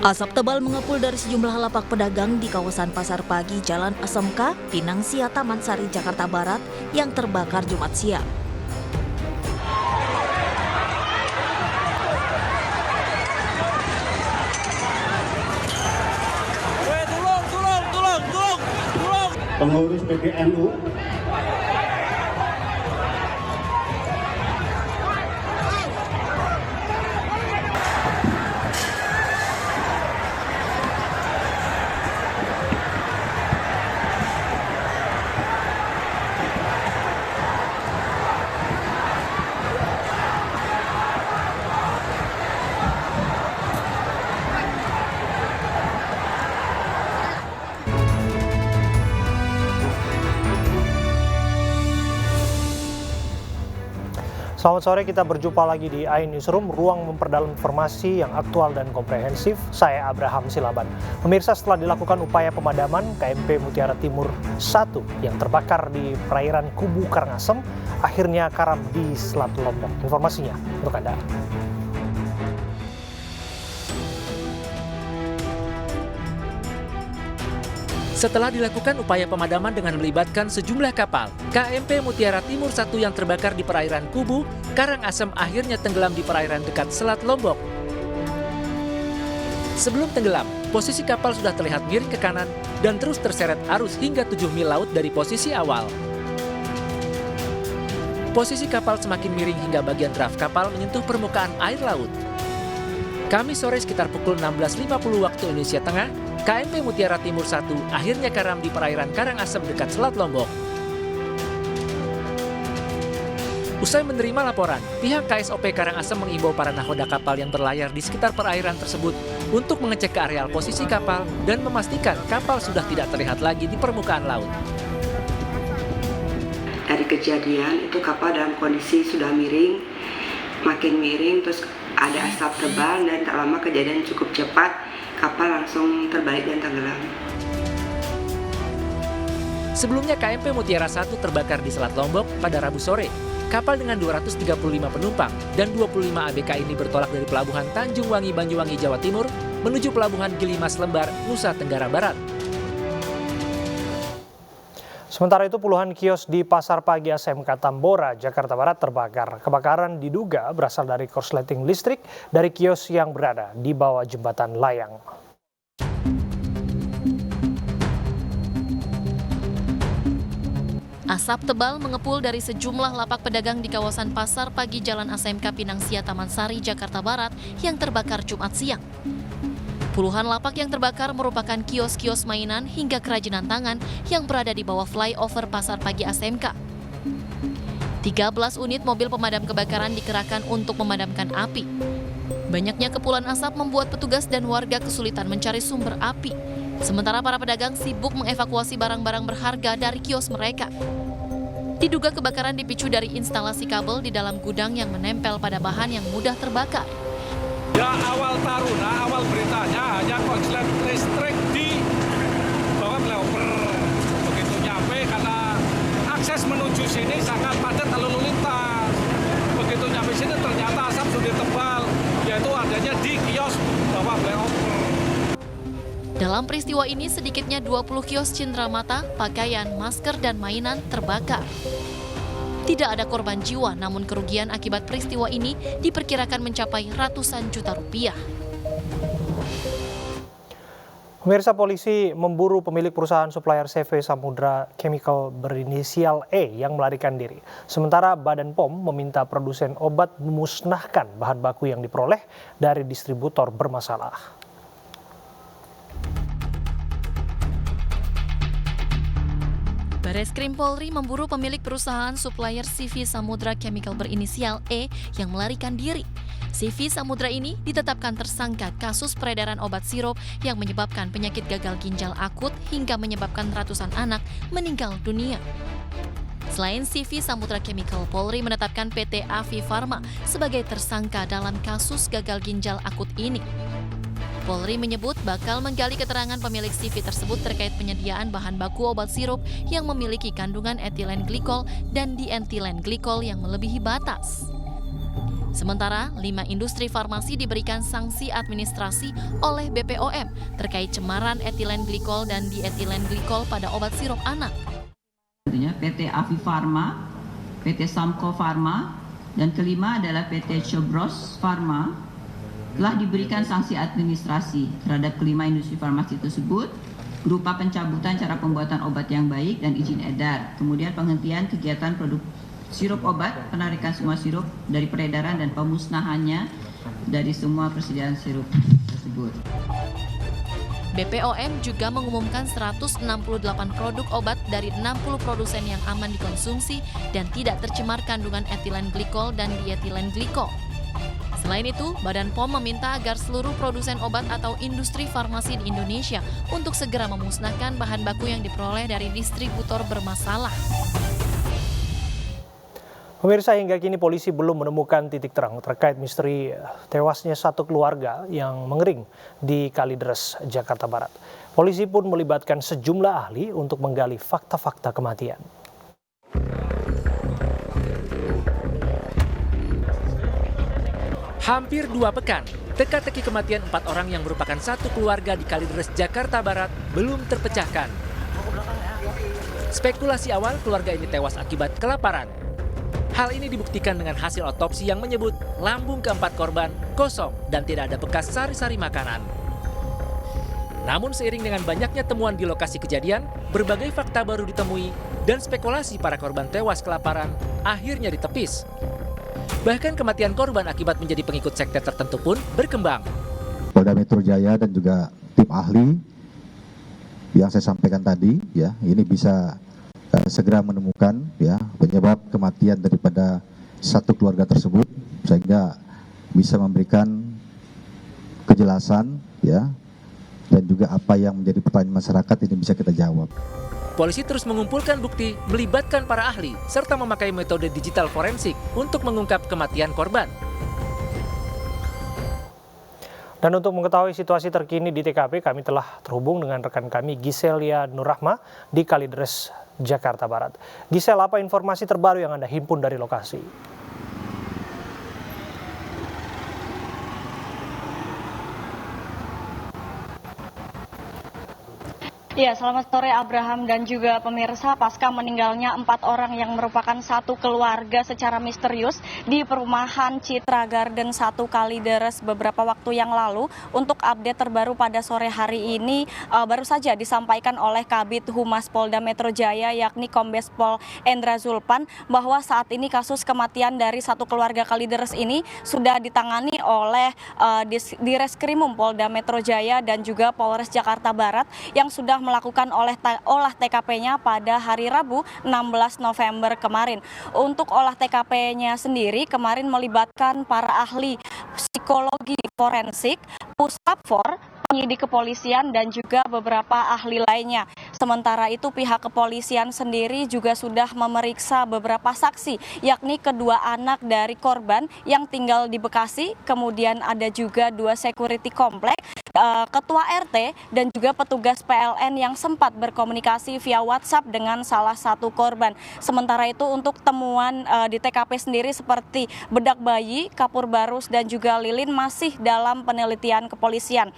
Asap tebal mengepul dari sejumlah lapak pedagang di kawasan Pasar Pagi Jalan SMK, Pinang Sia, Taman Sari, Jakarta Barat yang terbakar Jumat siang. Pengurus PBNU Selamat sore, kita berjumpa lagi di iNewsroom, ruang memperdalam informasi yang aktual dan komprehensif. Saya Abraham Silaban. Pemirsa, setelah dilakukan upaya pemadaman, KMP Mutiara Timur 1 yang terbakar di perairan Kubu Karangasem akhirnya karam di Selat Lombok. Informasinya untuk Anda. Setelah dilakukan upaya pemadaman dengan melibatkan sejumlah kapal, KMP Mutiara Timur 1 yang terbakar di perairan Kubu, Karangasem akhirnya tenggelam di perairan dekat Selat Lombok. Sebelum tenggelam, posisi kapal sudah terlihat miring ke kanan dan terus terseret arus hingga 7 mil laut dari posisi awal. Posisi kapal semakin miring hingga bagian draft kapal menyentuh permukaan air laut. Kamis sore sekitar pukul 16.50 waktu Indonesia Tengah, KMP Mutiara Timur 1 akhirnya karam di perairan Karangasem dekat Selat Lombok. Usai menerima laporan, pihak KSOP Karangasem mengimbau para nahoda kapal yang berlayar di sekitar perairan tersebut untuk mengecek ke areal posisi kapal dan memastikan kapal sudah tidak terlihat lagi di permukaan laut. Dari kejadian itu kapal dalam kondisi sudah miring, makin miring, terus ada asap tebal dan tak lama kejadian cukup cepat. Kapal langsung terbalik dan tenggelam. Sebelumnya KMP Mutiara 1 terbakar di Selat Lombok pada Rabu sore. Kapal dengan 235 penumpang dan 25 ABK ini bertolak dari Pelabuhan Tanjung Wangi, Banyuwangi, Jawa Timur menuju Pelabuhan Gilimas, Lembar, Nusa Tenggara Barat. Sementara itu puluhan kios di Pasar Pagi SMK Tambora, Jakarta Barat terbakar. Kebakaran diduga berasal dari korsleting listrik dari kios yang berada di bawah jembatan layang. Asap tebal mengepul dari sejumlah lapak pedagang di kawasan Pasar Pagi Jalan SMK Pinang Sia, Taman Sari, Jakarta Barat yang terbakar Jumat siang. Puluhan lapak yang terbakar merupakan kios-kios mainan hingga kerajinan tangan yang berada di bawah flyover Pasar Pagi SMK. 13 unit mobil pemadam kebakaran dikerahkan untuk memadamkan api. Banyaknya kepulan asap membuat petugas dan warga kesulitan mencari sumber api. Sementara para pedagang sibuk mengevakuasi barang-barang berharga dari kios mereka. Diduga kebakaran dipicu dari instalasi kabel di dalam gudang yang menempel pada bahan yang mudah terbakar. Ya, awal taruna, awal beritanya hanya korslet listrik di bawah flyover. Begitu nyampe karena akses menuju sini sangat padat lalu lintas. Begitu nyampe sini ternyata asap sudah tebal, yaitu adanya di kios bawah flyover. Dalam peristiwa ini sedikitnya 20 kios cenderamata, pakaian, masker, dan mainan terbakar. Tidak ada korban jiwa, namun kerugian akibat peristiwa ini diperkirakan mencapai ratusan juta rupiah. Pemirsa, polisi memburu pemilik perusahaan supplier CV Samudra Chemical berinisial E yang melarikan diri. Sementara Badan POM meminta produsen obat memusnahkan bahan baku yang diperoleh dari distributor bermasalah. Bareskrim Polri memburu pemilik perusahaan supplier CV Samudra Chemical berinisial E yang melarikan diri. CV Samudra ini ditetapkan tersangka kasus peredaran obat sirup yang menyebabkan penyakit gagal ginjal akut hingga menyebabkan ratusan anak meninggal dunia. Selain CV Samudra Chemical, Polri menetapkan PT Avi Pharma sebagai tersangka dalam kasus gagal ginjal akut ini. Polri menyebut bakal menggali keterangan pemilik CV tersebut terkait penyediaan bahan baku obat sirup yang memiliki kandungan etilen glikol dan dietilen glikol yang melebihi batas. Sementara, 5 industri farmasi diberikan sanksi administrasi oleh BPOM terkait cemaran etilen glikol dan dietilen glikol pada obat sirup anak. Tentunya PT Avi Farma, PT Samko Farma, dan kelima adalah PT Chobros Farma telah diberikan sanksi administrasi terhadap kelima industri farmasi tersebut berupa pencabutan cara pembuatan obat yang baik dan izin edar, kemudian penghentian kegiatan produk sirup obat, penarikan semua sirup dari peredaran dan pemusnahannya dari semua persediaan sirup tersebut. BPOM juga mengumumkan 168 produk obat dari 60 produsen yang aman dikonsumsi dan tidak tercemar kandungan etilen glikol dan dietilen glikol. Selain itu, Badan POM meminta agar seluruh produsen obat atau industri farmasi di Indonesia untuk segera memusnahkan bahan baku yang diperoleh dari distributor bermasalah. Pemirsa, hingga kini polisi belum menemukan titik terang terkait misteri tewasnya satu keluarga yang mengering di Kalideres, Jakarta Barat. Polisi pun melibatkan sejumlah ahli untuk menggali fakta-fakta kematian. Hampir 2 pekan, teka-teki kematian 4 orang yang merupakan satu keluarga di Kalideres, Jakarta Barat belum terpecahkan. Spekulasi awal keluarga ini tewas akibat kelaparan. Hal ini dibuktikan dengan hasil otopsi yang menyebut lambung keempat korban kosong dan tidak ada bekas sari-sari makanan. Namun seiring dengan banyaknya temuan di lokasi kejadian, berbagai fakta baru ditemui dan spekulasi para korban tewas kelaparan akhirnya ditepis. Bahkan kematian korban akibat menjadi pengikut sekte tertentu pun berkembang. Polda Metro Jaya dan juga tim ahli yang saya sampaikan tadi, ya, ini bisa segera menemukan ya penyebab kematian daripada satu keluarga tersebut sehingga bisa memberikan kejelasan ya dan juga apa yang menjadi pertanyaan masyarakat ini bisa kita jawab. Polisi terus mengumpulkan bukti, melibatkan para ahli serta memakai metode digital forensik untuk mengungkap kematian korban. Dan untuk mengetahui situasi terkini di TKP, kami telah terhubung dengan rekan kami Giselia Nurrahma di Kalideres, Jakarta Barat. Gisel, apa informasi terbaru yang Anda himpun dari lokasi? Ya, selamat sore Abraham dan juga pemirsa. Pasca meninggalnya 4 orang yang merupakan satu keluarga secara misterius di perumahan Citra Garden 1 Kalideres beberapa waktu yang lalu, untuk update terbaru pada sore hari ini baru saja disampaikan oleh Kabid Humas Polda Metro Jaya yakni Kombes Pol Endra Zulpan bahwa saat ini kasus kematian dari satu keluarga Kalideres ini sudah ditangani oleh Direskrimum Polda Metro Jaya dan juga Polres Jakarta Barat yang sudah melakukan olah TKP-nya pada hari Rabu 16 November kemarin. Untuk olah TKP-nya sendiri kemarin melibatkan para ahli psikologi forensik, Puslap-4, penyidik kepolisian dan juga beberapa ahli lainnya. Sementara itu pihak kepolisian sendiri juga sudah memeriksa beberapa saksi, yakni kedua anak dari korban yang tinggal di Bekasi, kemudian ada juga 2 security komplek, ketua RT dan juga petugas PLN yang sempat berkomunikasi via WhatsApp dengan salah satu korban. Sementara itu untuk temuan di TKP sendiri seperti bedak bayi, kapur barus dan juga lilin masih dalam penelitian kepolisian.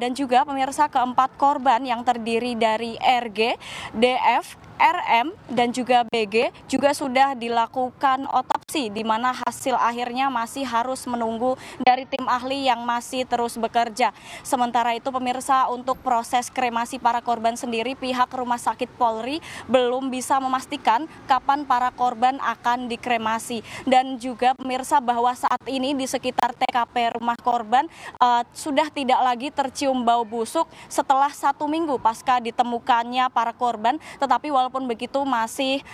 Dan juga pemirsa, keempat korban yang terdiri dari RG, DF, RM dan juga BG juga sudah dilakukan otopsi, di mana hasil akhirnya masih harus menunggu dari tim ahli yang masih terus bekerja. Sementara itu pemirsa, untuk proses kremasi para korban sendiri pihak Rumah Sakit Polri belum bisa memastikan kapan para korban akan dikremasi. Dan juga pemirsa, bahwa saat ini di sekitar TKP rumah korban sudah tidak lagi tercium bau busuk setelah 1 minggu pasca ditemukannya para korban, tetapi walaupun begitu masih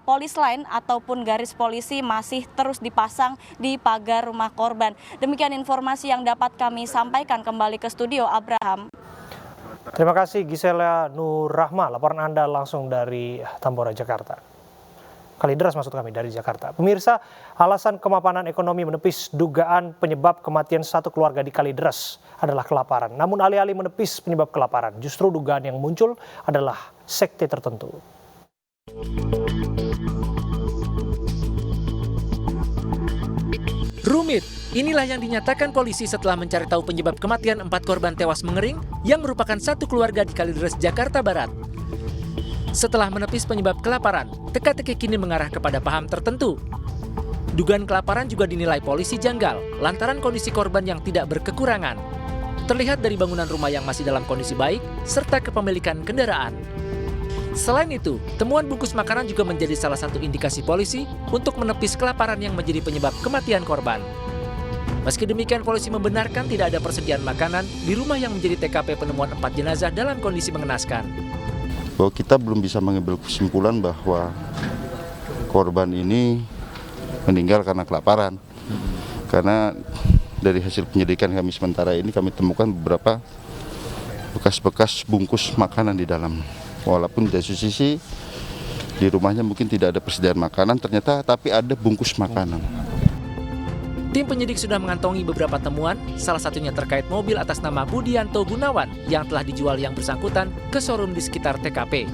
polis lain ataupun garis polisi masih terus dipasang di pagar rumah korban. Demikian informasi yang dapat kami sampaikan. Kembali ke studio Abraham. Terima kasih Giselia Nurrahma, laporan Anda langsung dari Tambora, Jakarta. Kalideres maksud kami, dari Jakarta. Pemirsa, alasan kemapanan ekonomi menepis dugaan penyebab kematian satu keluarga di Kalideres adalah kelaparan. Namun alih-alih menepis penyebab kelaparan, justru dugaan yang muncul adalah sekte tertentu. Rumit, inilah yang dinyatakan polisi setelah mencari tahu penyebab kematian 4 korban tewas mengering yang merupakan satu keluarga di Kalideres, Jakarta Barat. Setelah menepis penyebab kelaparan, teka-teki kini mengarah kepada paham tertentu. Dugaan kelaparan juga dinilai polisi janggal lantaran kondisi korban yang tidak berkekurangan. Terlihat dari bangunan rumah yang masih dalam kondisi baik, serta kepemilikan kendaraan. Selain itu, temuan bungkus makanan juga menjadi salah satu indikasi polisi untuk menepis kelaparan yang menjadi penyebab kematian korban. Meski demikian, polisi membenarkan tidak ada persediaan makanan di rumah yang menjadi TKP penemuan 4 jenazah dalam kondisi mengenaskan. Bahwa kita belum bisa mengambil kesimpulan bahwa korban ini meninggal karena kelaparan. Karena dari hasil penyelidikan kami sementara ini kami temukan beberapa bekas-bekas bungkus makanan di dalam. Walaupun dari sisi di rumahnya mungkin tidak ada persediaan makanan, ternyata tapi ada bungkus makanan. Tim penyidik sudah mengantongi beberapa temuan, salah satunya terkait mobil atas nama Budianto Gunawan yang telah dijual yang bersangkutan ke showroom di sekitar TKP.